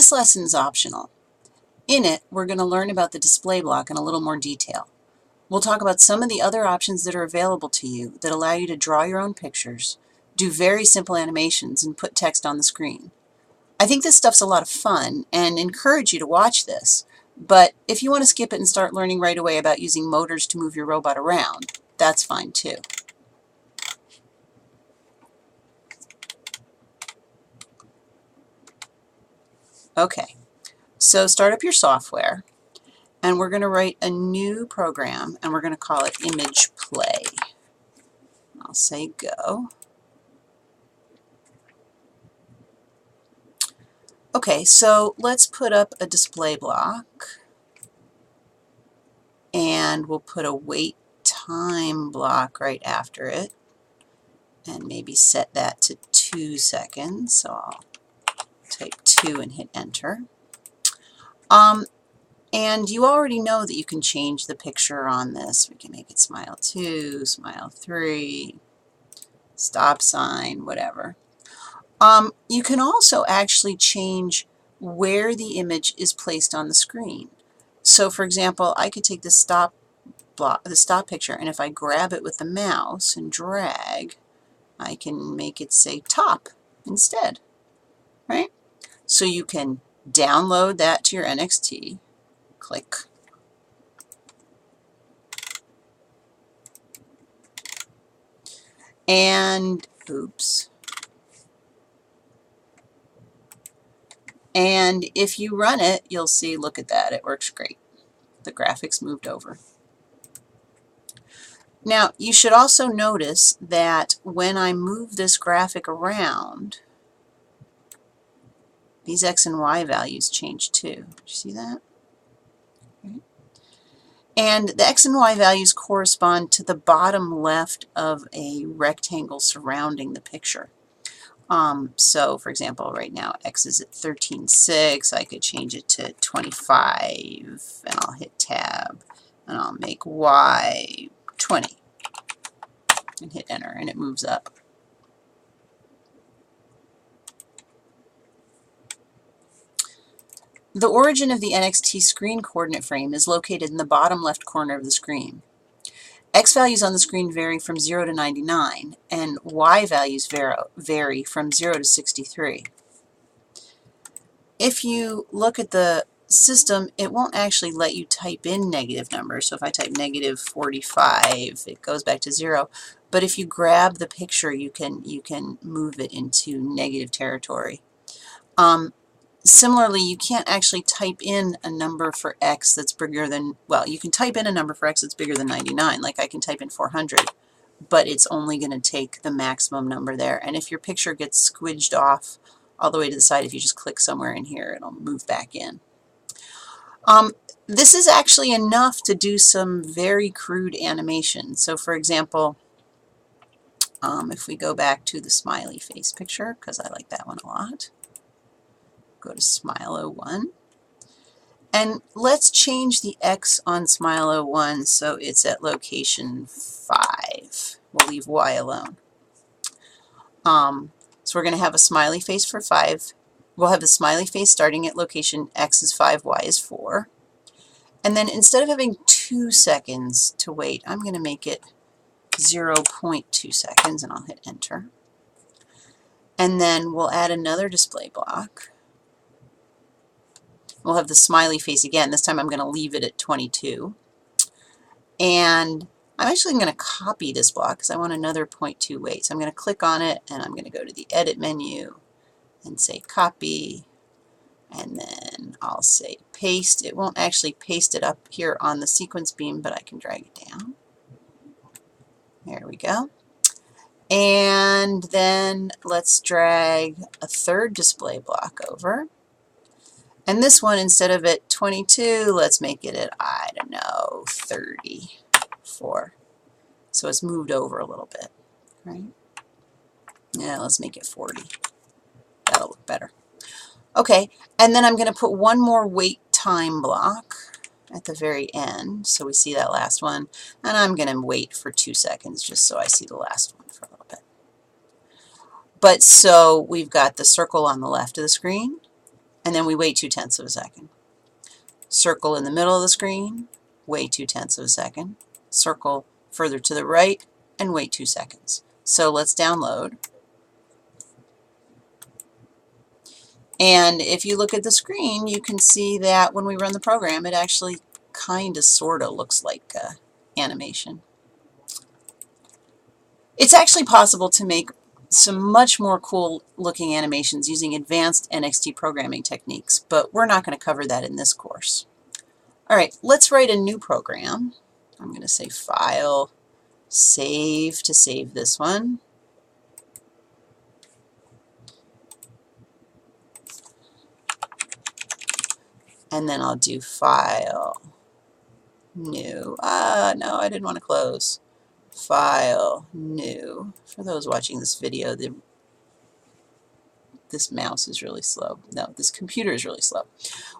This lesson is optional. In it, we're going to learn about the display block in a little more detail. We'll talk about some of the other options that are available to you that allow you to draw your own pictures, do very simple animations, and put text on the screen. I think this stuff's a lot of fun and encourage you to watch this, but if you want to skip it and start learning right away about using motors to move your robot around, that's fine too. Okay, so start up your software, and we're going to write a new program, and we're going to call it Image Play. I'll say go. Okay, so let's put up a display block, and we'll put a wait time block right after it, and maybe set that to 2 seconds. So I'll type 2 and hit enter. And you already know that you can change the picture on this. We can make it smile 2, smile 3, stop sign, whatever. You can also actually change where the image is placed on the screen. So for example, I could take the stop picture, and if I grab it with the mouse and drag, I can make it say top instead, right? So you can download that to your NXT, click, and oops. And if you run it, you'll see, look at that, it works great. The graphics moved over. Now, you should also notice that when I move this graphic around, these X and Y values change too. Did you see that? Okay. And the X and Y values correspond to the bottom left of a rectangle surrounding the picture. So for example, right now X is at 13.6. I could change it to 25, and I'll hit tab, and I'll make Y 20 and hit enter, and it moves up. The origin of the NXT screen coordinate frame is located in the bottom left corner of the screen. X values on the screen vary from 0 to 99, and Y values vary from 0 to 63. If you look at the system, it won't actually let you type in negative numbers. So if I type negative 45, it goes back to 0. But if you grab the picture, you can move it into negative territory. Similarly, you can't actually type in a number for X that's bigger than, well, you can type in a number for X that's bigger than 99, like I can type in 400, but it's only going to take the maximum number there. And if your picture gets squidged off all the way to the side, if you just click somewhere in here, it'll move back in. This is actually enough to do some very crude animation. So for example, if we go back to the smiley face picture, because I like that one a lot, go to Smile01, and let's change the X on Smile01 so it's at location 5. We'll leave Y alone. So we're going to have a smiley face for 5. We'll have the smiley face starting at location X is 5, Y is 4. And then instead of having 2 seconds to wait, I'm going to make it 0.2 seconds, and I'll hit enter. And then we'll add another display block. We'll have the smiley face again. This time I'm going to leave it at 22. And I'm actually going to copy this block because I want another 0.2 wait. So I'm going to click on it, and I'm going to go to the Edit menu and say Copy, and then I'll say Paste. It won't actually paste it up here on the sequence beam, but I can drag it down. There we go. And then let's drag a third display block over. And this one, instead of at 22, let's make it at, I don't know, 34. So it's moved over a little bit, right? Yeah, let's make it 40. That'll look better. Okay, and then I'm going to put one more wait time block at the very end, so we see that last one. And I'm going to wait for 2 seconds just so I see the last one for a little bit. But so we've got the circle on the left of the screen, and then we wait 0.2 of a second. Circle in the middle of the screen, wait 0.2 of a second. Circle further to the right, and wait 2 seconds. So let's download. And if you look at the screen, you can see that when we run the program, it actually kind of sort of looks like animation. It's actually possible to make some much more cool looking animations using advanced NXT programming techniques, but we're not going to cover that in this course. All right, let's write a new program. I'm going to say File, Save to save this one. And then I'll do File, New. No, I didn't want to close. File, New. For those watching this video, this mouse is really slow. No, this computer is really slow.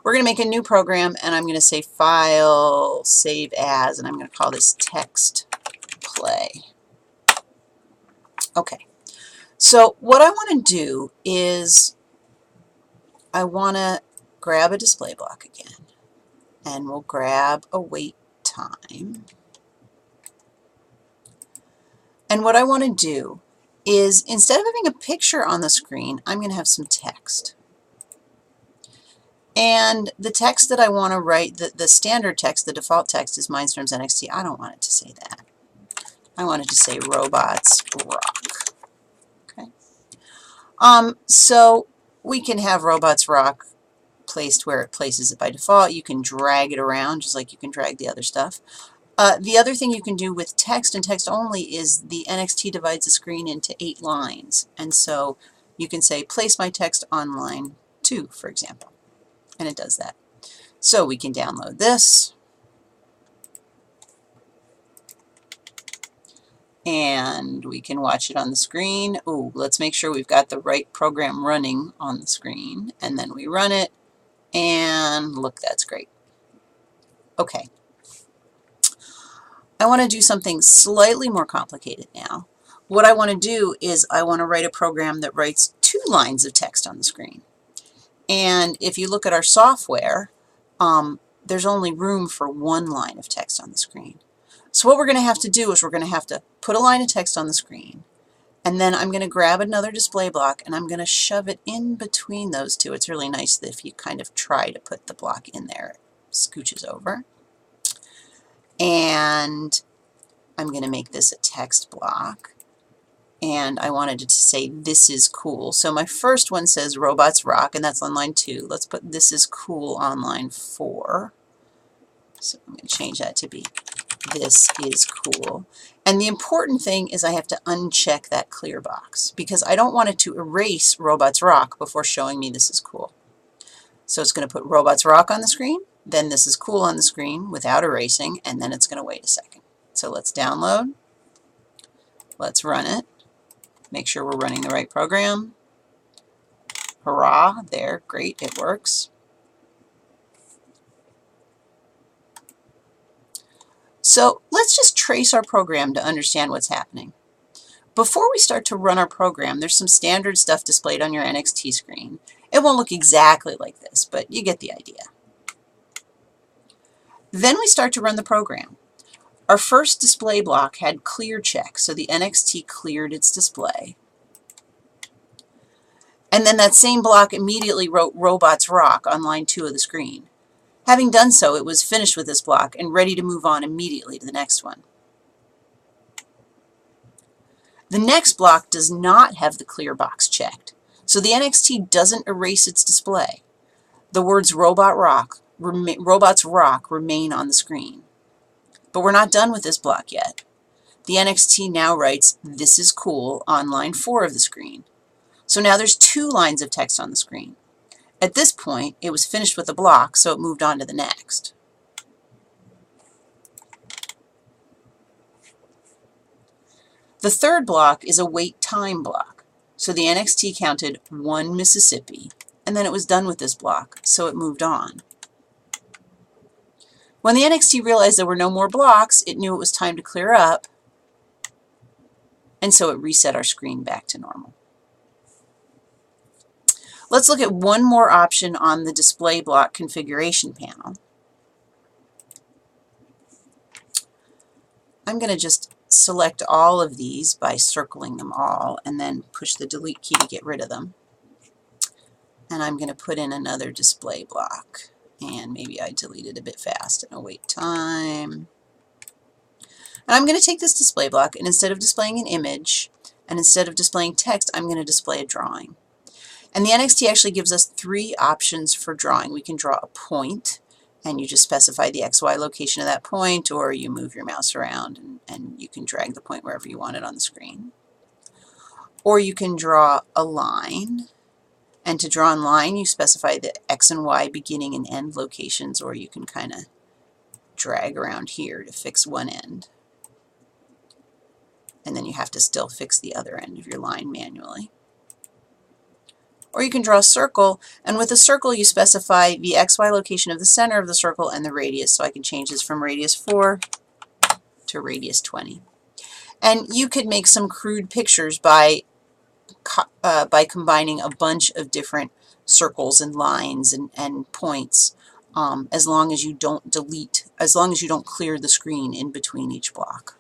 We're going to make a new program, and I'm going to say File, Save As, and I'm going to call this Text Play. Okay. So what I want to do is I want to grab a display block again, and we'll grab a wait time. And what I want to do is, instead of having a picture on the screen, I'm going to have some text. And the text that I want to write, the standard text, the default text is Mindstorms NXT. I don't want it to say that. I want it to say Robots Rock. Okay. So we can have Robots Rock placed where it places it by default. You can drag it around just like you can drag the other stuff. The other thing you can do with text and text only is the NXT divides the screen into 8 lines. And so you can say, place my text on line 2, for example. And it does that. So we can download this. And we can watch it on the screen. Ooh, let's make sure we've got the right program running on the screen. And then we run it. And look, that's great. Okay. I want to do something slightly more complicated now. What I want to do is I want to write a program that writes 2 lines of text on the screen. And if you look at our software, there's only room for 1 line of text on the screen. So what we're going to have to do is we're going to have to put a line of text on the screen, and then I'm going to grab another display block and I'm going to shove it in between those two. It's really nice that if you kind of try to put the block in there, it scooches over. And I'm going to make this a text block, and I wanted it to say this is cool. So my first one says Robots Rock, and that's on line 2. Let's put this is cool on line 4. So I'm going to change that to be this is cool. And the important thing is I have to uncheck that clear box because I don't want it to erase Robots Rock before showing me this is cool. So it's going to put Robots Rock on the screen, then this is cool on the screen without erasing, and then it's going to wait a second. So let's download. Let's run it. Make sure we're running the right program. Hurrah, there, great, it works. So let's just trace our program to understand what's happening. Before we start to run our program, there's some standard stuff displayed on your NXT screen. It won't look exactly like this, but you get the idea. Then we start to run the program. Our first display block had clear check, so the NXT cleared its display. And then that same block immediately wrote Robots Rock on line 2 of the screen. Having done so, it was finished with this block and ready to move on immediately to the next one. The next block does not have the clear box checked, so the NXT doesn't erase its display. The words Robots Rock remain on the screen. But we're not done with this block yet. The NXT now writes, this is cool on line 4 of the screen. So now there's 2 lines of text on the screen. At this point, it was finished with the block, so it moved on to the next. The third block is a wait time block. So the NXT counted 1 Mississippi, and then it was done with this block, so it moved on. When the NXT realized there were no more blocks, it knew it was time to clear up, and so it reset our screen back to normal. Let's look at one more option on the display block configuration panel. I'm going to just select all of these by circling them all and then push the delete key to get rid of them. And I'm going to put in another display block. And maybe I deleted a bit fast and await time. And I'm going to take this display block, and instead of displaying an image and instead of displaying text, I'm going to display a drawing. And the NXT actually gives us 3 options for drawing. We can draw a point, and you just specify the XY location of that point, or you move your mouse around and you can drag the point wherever you want it on the screen. Or you can draw a line, and to draw a line you specify the X and Y beginning and end locations, or you can kind of drag around here to fix one end. And then you have to still fix the other end of your line manually. Or you can draw a circle, and with a circle you specify the XY location of the center of the circle and the radius. So I can change this from radius 4 to radius 20. And you could make some crude pictures by combining a bunch of different circles and lines and points, as long as you don't clear the screen in between each block.